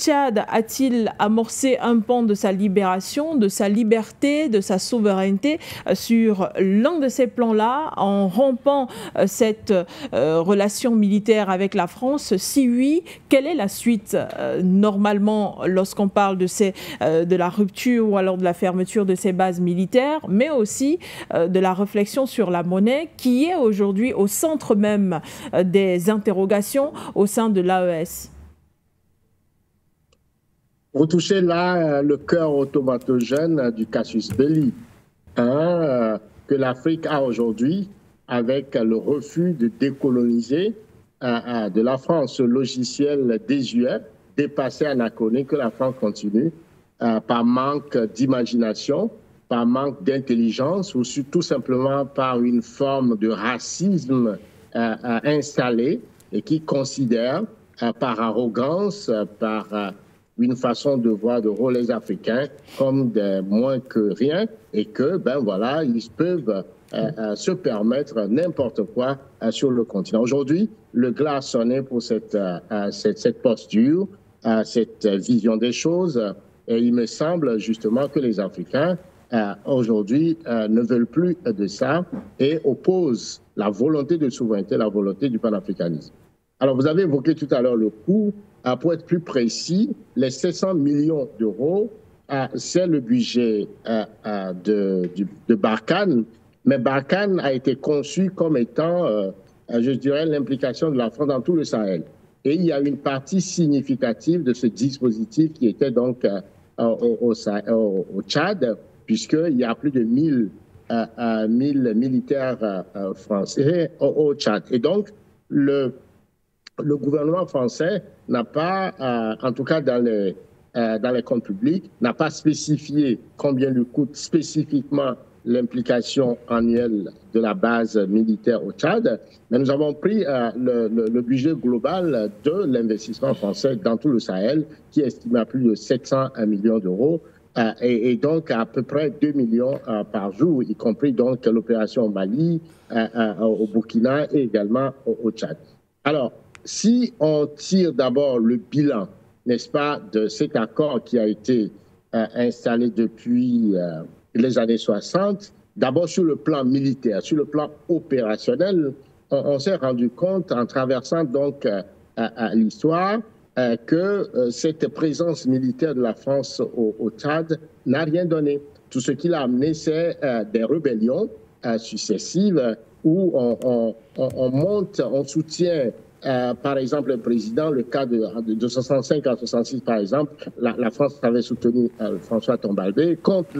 Tchad a-t-il amorcé un pan de sa libération, de sa liberté, de sa souveraineté sur l'un de ces plans-là, en rompant cette relation militaire avec la France? Si oui, quelle est la suite normalement lorsqu'on parle de la rupture ou alors de la fermeture de ces bases militaires, mais aussi de la réflexion sur la monnaie qui est aujourd'hui au centre même des interrogations au sein de l'AES? Vous touchez là le cœur automatogène du casus belli, que l'Afrique a aujourd'hui avec le refus de décoloniser de la France, ce logiciel désuet, dépassé, anachronique, que la France continue par manque d'imagination, par manque d'intelligence ou tout simplement par une forme de racisme installé et qui considère par arrogance, par une façon de voir de rôle les Africains comme des moins que rien et que, ben voilà, ils peuvent se permettre n'importe quoi sur le continent. Aujourd'hui, le glas a sonné pour cette posture, cette vision des choses. Et il me semble justement que les Africains, aujourd'hui, ne veulent plus de ça et opposent la volonté de souveraineté, la volonté du panafricanisme. Alors, vous avez évoqué tout à l'heure le coût. Pour être plus précis, les 700 millions d'euros, c'est le budget de Barkhane. Mais Barkhane a été conçu comme étant, je dirais, l'implication de la France dans tout le Sahel. Et il y a une partie significative de ce dispositif qui était donc au Tchad, puisqu'il y a plus de 1000 militaires français au Tchad. Et donc, le gouvernement français n'a pas, en tout cas dans les comptes publics, n'a pas spécifié combien lui coûte spécifiquement l'implication annuelle de la base militaire au Tchad, mais nous avons pris le budget global de l'investissement français dans tout le Sahel, qui est estimé à plus de 700 millions d'euros, et donc à peu près 2 millions par jour, y compris donc l'opération au Mali, au Burkina et également au Tchad. Alors, si on tire d'abord le bilan, n'est-ce pas, de cet accord qui a été installé depuis les années 60, d'abord sur le plan militaire, sur le plan opérationnel, on s'est rendu compte en traversant donc l'histoire que cette présence militaire de la France au Tchad n'a rien donné. Tout ce qu'il a amené, c'est des rébellions successives où on monte, on soutient par exemple, le président, le cas de 65 à 66, par exemple, la France avait soutenu François Tombalbaye contre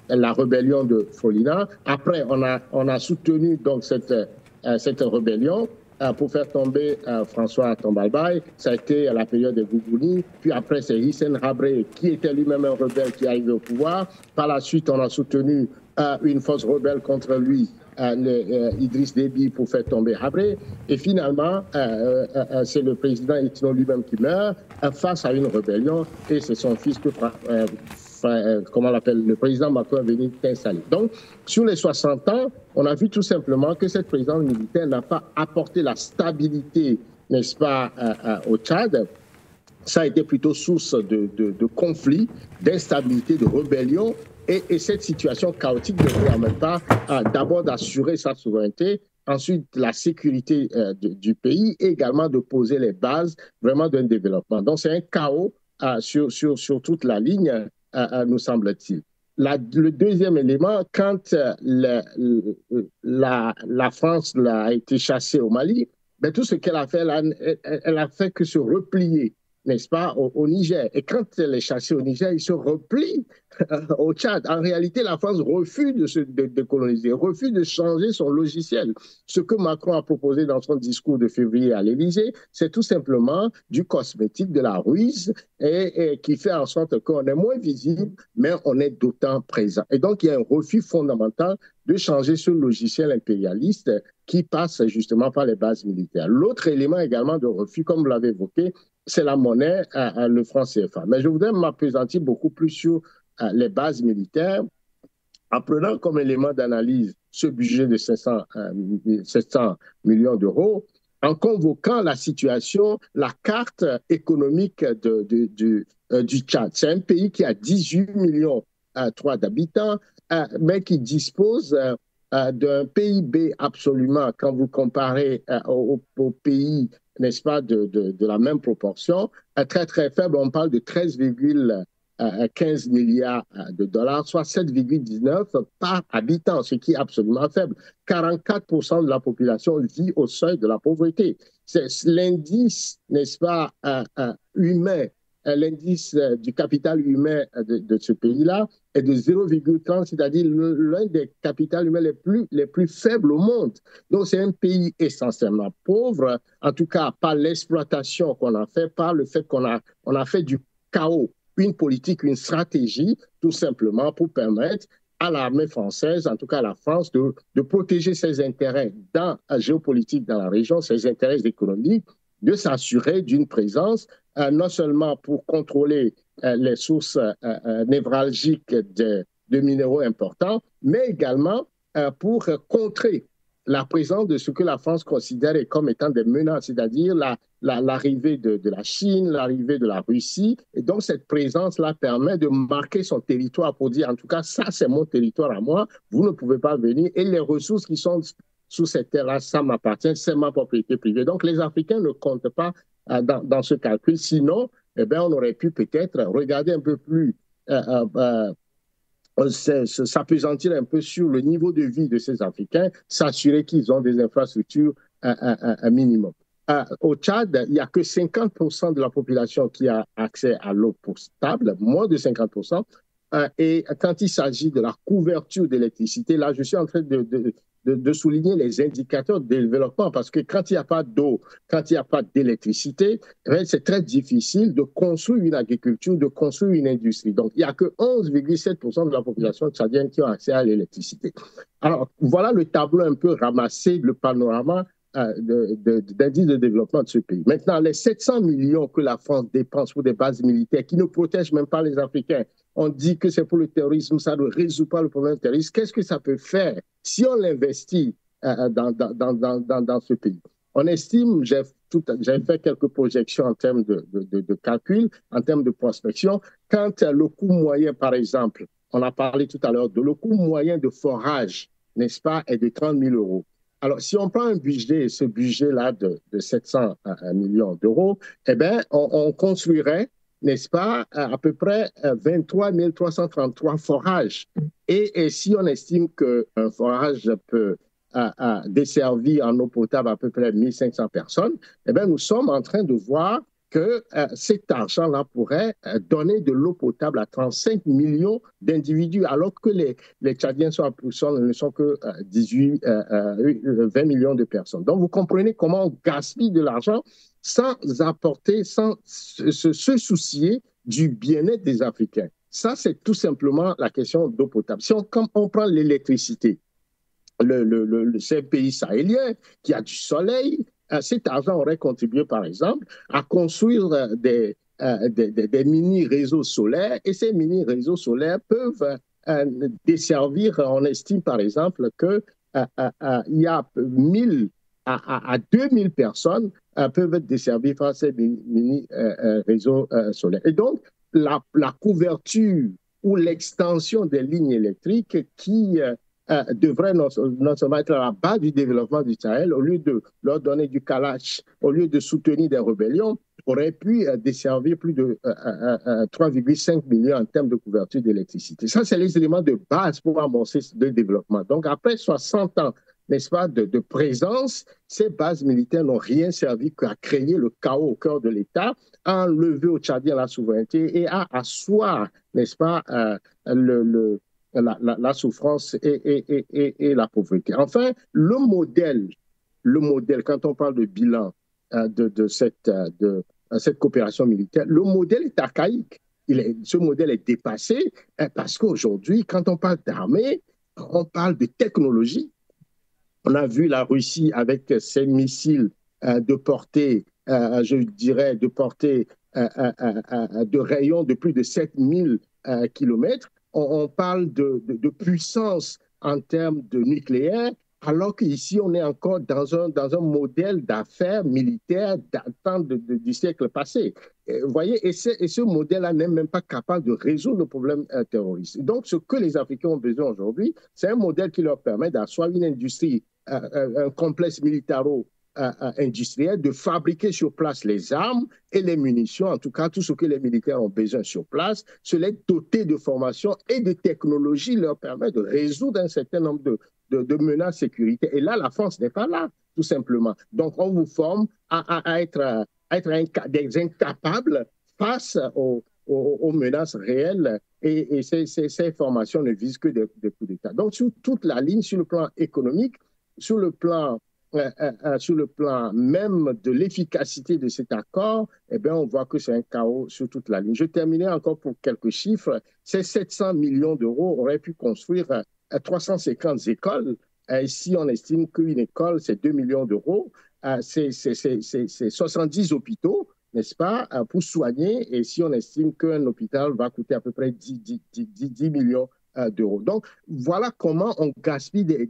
la rébellion de Folina. Après, on a soutenu donc cette rébellion pour faire tomber François Tombalbaye. Ça a été à la période de Gougouni. Puis après, c'est Hissène Habré, qui était lui-même un rebelle, qui est arrivé au pouvoir. Par la suite, on a soutenu une force rebelle contre lui, Idriss Déby, pour faire tomber Habré. Et finalement, c'est le président Itno lui-même qui meurt face à une rébellion, et c'est son fils que, comment on l'appelle, le président Macron est venu installer. Donc, sur les 60 ans, on a vu tout simplement que cette présence militaire n'a pas apporté la stabilité, n'est-ce pas, au Tchad. Ça a été plutôt source de conflits, d'instabilité, de rébellion. Et cette situation chaotique ne permet pas d'abord d'assurer sa souveraineté, ensuite la sécurité du pays et également de poser les bases vraiment d'un développement. Donc c'est un chaos sur toute la ligne, nous semble-t-il. Le deuxième élément, quand la France a été chassée au Mali, ben, tout ce qu'elle a fait, elle a fait que se replier, n'est-ce pas, au Niger. Et quand elle est chassée au Niger, il se replie au Tchad. En réalité, la France refuse de se décoloniser, refuse de changer son logiciel. Ce que Macron a proposé dans son discours de février à l'Élysée, c'est tout simplement du cosmétique, de la ruse, et qui fait en sorte qu'on est moins visible, mais on est d'autant présent. Et donc, il y a un refus fondamental de changer ce logiciel impérialiste qui passe justement par les bases militaires. L'autre élément également de refus, comme vous l'avez évoqué, c'est la monnaie, le franc CFA. Mais je voudrais m'appesantir beaucoup plus sur les bases militaires, en prenant comme élément d'analyse ce budget de 700 millions d'euros. en convoquant la situation, la carte économique du Tchad. C'est un pays qui a 18 millions d'habitants, mais qui dispose d'un PIB absolument, quand vous comparez aux pays, n'est-ce pas, de la même proportion, très très faible. On parle de 13,15 milliards de dollars, soit 7,19 par habitant, ce qui est absolument faible. 44% de la population vit au seuil de la pauvreté. C'est l'indice, n'est-ce pas, humain, l'indice du capital humain de ce pays-là est de 0,30, c'est-à-dire l'un des capitaux humains les plus faibles au monde. Donc, c'est un pays essentiellement pauvre, en tout cas par l'exploitation qu'on a fait, par le fait qu'on a fait du chaos une politique, une stratégie, tout simplement pour permettre à l'armée française, en tout cas à la France, de protéger ses intérêts géopolitiques dans la région, ses intérêts économiques, de s'assurer d'une présence, non seulement pour contrôler les sources névralgiques de minéraux importants, mais également pour contrer la présence de ce que la France considère comme étant des menaces, c'est-à-dire l'arrivée de la Chine, l'arrivée de la Russie. Et donc, cette présence-là permet de marquer son territoire pour dire, en tout cas, ça, c'est mon territoire à moi, vous ne pouvez pas venir. Et les ressources qui sont sous cette terre-là, ça m'appartient, c'est ma propriété privée. Donc, les Africains ne comptent pas dans ce calcul. Sinon, eh bien, on aurait pu peut-être regarder un peu plus s'appesantir un peu sur le niveau de vie de ces Africains, s'assurer qu'ils ont des infrastructures un minimum. Au Tchad, il n'y a que 50% de la population qui a accès à l'eau potable, moins de 50%. Et quand il s'agit de la couverture d'électricité, là, je suis en train de souligner les indicateurs de développement parce que quand il n'y a pas d'eau, quand il n'y a pas d'électricité, c'est très difficile de construire une agriculture, de construire une industrie. Donc, il n'y a que 11,7% de la population tchadienne qui ont accès à l'électricité. Alors, voilà le tableau un peu ramassé, le panorama d'indice de développement de ce pays. Maintenant, les 700 millions que la France dépense pour des bases militaires qui ne protègent même pas les Africains, on dit que c'est pour le terrorisme, ça ne résout pas le problème terroriste. Qu'est-ce que ça peut faire si on l'investit dans ce pays? On estime, j'ai fait quelques projections en termes de calcul, en termes de prospection. Quand le coût moyen, par exemple, on a parlé tout à l'heure de le coût moyen de forage, n'est-ce pas, est de 30 000 euros. Alors, si on prend un budget, ce budget-là de 700 millions d'euros, eh bien, on construirait, n'est-ce pas, à peu près 23 333 forages. Et si on estime qu'un forage peut desservir en eau potable à peu près 1500 personnes, eh bien, nous sommes en train de voir que cet argent-là pourrait donner de l'eau potable à 35 millions d'individus, alors que les Tchadiens ne sont que 20 millions de personnes. Donc, vous comprenez comment on gaspille de l'argent sans apporter, sans se soucier du bien-être des Africains. Ça, c'est tout simplement la question d'eau potable. Si on prend l'électricité, c'est un pays sahélien qui a du soleil, cet argent aurait contribué, par exemple, à construire des mini-réseaux solaires, et ces mini-réseaux solaires peuvent desservir, on estime par exemple qu'il y a 1000 à 2000 personnes peuvent être desservies par ces mini-réseaux solaires. Et donc, la couverture ou l'extension des lignes électriques qui devrait non seulement être à la base du développement du Sahel, au lieu de leur donner du calage, au lieu de soutenir des rébellions, aurait pu desservir plus de 3,5 millions en termes de couverture d'électricité. Ça, c'est les éléments de base pour amorcer le développement. Donc, après 60 ans, n'est-ce pas, de présence, ces bases militaires n'ont rien servi qu'à créer le chaos au cœur de l'État, à enlever aux Tchadiens la souveraineté et à asseoir, n'est-ce pas, la souffrance et la pauvreté. Enfin, le modèle, quand on parle de bilan de cette coopération militaire, le modèle est archaïque. Ce modèle est dépassé parce qu'aujourd'hui, quand on parle d'armée, on parle de technologie. On a vu la Russie avec ses missiles de portée, je dirais, de rayon de plus de 7000 kilomètres. On parle de puissance en termes de nucléaire alors qu'ici, on est encore dans un modèle d'affaires militaires datant du siècle passé. Vous voyez, et ce modèle-là n'est même pas capable de résoudre le problème terroriste. Donc, ce que les Africains ont besoin aujourd'hui, c'est un modèle qui leur permet d'asseoir une industrie, un complexe militaro-industriel, de fabriquer sur place les armes et les munitions, en tout cas tout ce que les militaires ont besoin sur place, se les doter de formation et de technologie leur permet de résoudre un certain nombre de menaces sécurité. Et là, la France n'est pas là, tout simplement. Donc, on vous forme à être des incapables face aux menaces réelles et ces formations ne visent que des coups d'État. Donc, sur toute la ligne, sur le plan économique, sur le plan même de l'efficacité de cet accord, eh bien, on voit que c'est un chaos sur toute la ligne. Je terminerai encore pour quelques chiffres. Ces 700 millions d'euros auraient pu construire 350 écoles. Ici, on estime qu'une école, c'est 2 millions d'euros. C'est 70 hôpitaux, n'est-ce pas, pour soigner. Et si on estime qu'un hôpital va coûter à peu près 10 millions d'euros. Donc, voilà comment on gaspille des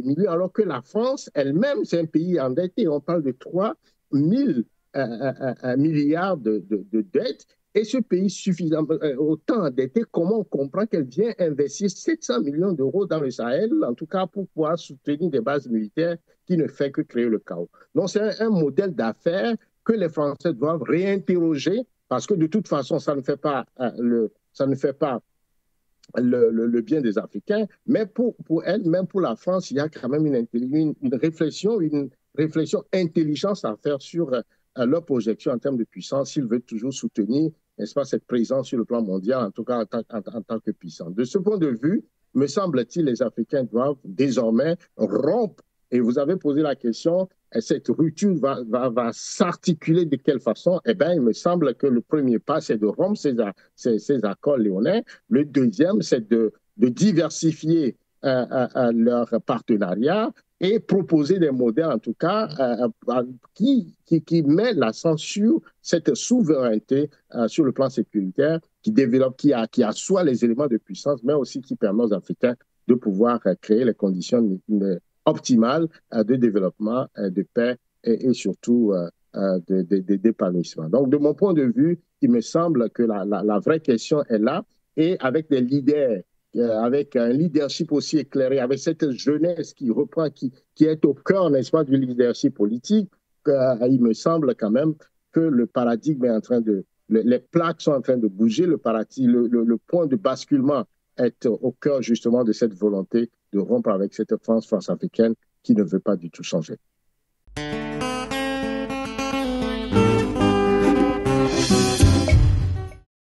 millions, alors que la France elle-même, c'est un pays endetté. On parle de 3 000 milliards de dettes. Et ce pays suffisamment autant endetté, comment on comprend qu'elle vient investir 700 millions d'euros dans le Sahel, en tout cas pour pouvoir soutenir des bases militaires qui ne fait que créer le chaos. Donc c'est un modèle d'affaires que les Français doivent réinterroger parce que de toute façon, ça ne fait pas le bien des Africains, mais pour elle, même pour la France, il y a quand même une réflexion intelligente à faire sur leur projection en termes de puissance, s'ils veulent toujours soutenir, n'est-ce pas, cette présence sur le plan mondial, en tout cas en tant que puissance. De ce point de vue, me semble-t-il, les Africains doivent désormais rompre, et vous avez posé la question, cette rupture va s'articuler de quelle façon? Eh bien, il me semble que le premier pas, c'est de rompre ces accords léonins. Le deuxième, c'est de diversifier leur partenariat et proposer des modèles, en tout cas, qui met l'accent sur cette souveraineté sur le plan sécuritaire, qui développe, qui assoit les éléments de puissance, mais aussi qui permet aux Africains de pouvoir créer les conditions optimales de développement, de paix et surtout d'épanouissement. Donc, de mon point de vue, il me semble que la vraie question est là, et avec des leaders, avec un leadership aussi éclairé, avec cette jeunesse qui reprend, qui est au cœur, n'est-ce pas, du leadership politique, il me semble quand même que le paradigme est en train les plaques sont en train de bouger, le point de basculement est au cœur justement de cette volonté de rompre avec cette France africaine qui ne veut pas du tout changer.